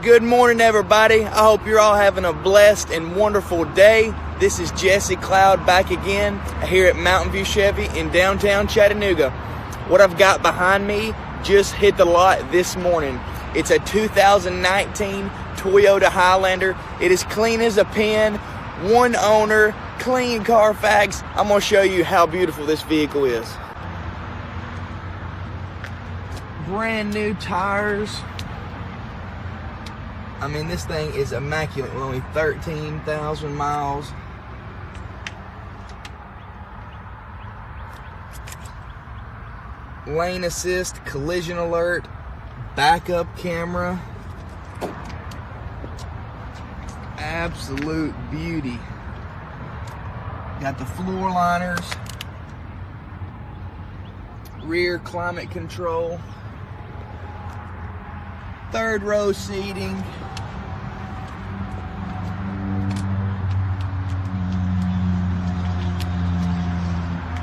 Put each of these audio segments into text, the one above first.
Good morning, everybody. I hope you're all having a blessed and wonderful day. This is Jesse Cloud back again here at Mountain View Chevy in downtown Chattanooga. What I've got behind me just hit the lot this morning. It's a 2019 Toyota Highlander. It is clean as a pin, one owner, clean CARFAX. I'm going to show you how beautiful this vehicle is. Brand new tires. I mean, this thing is immaculate with only 13,000 miles. Lane assist, collision alert, backup camera. Absolute beauty. Got the floor liners, rear climate control, third row seating.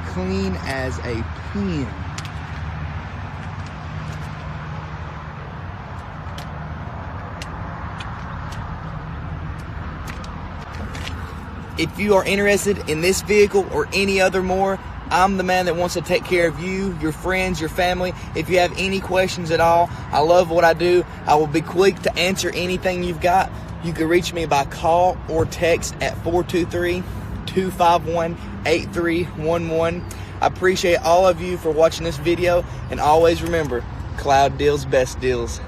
Clean as a pin. If you are interested in this vehicle or any other more, I'm the man that wants to take care of you, your friends, your family. If you have any questions at all, I love what I do. I will be quick to answer anything you've got. You can reach me by call or text at 423-251-8311. I appreciate all of you for watching this video, and always remember, Cloud deals best deals.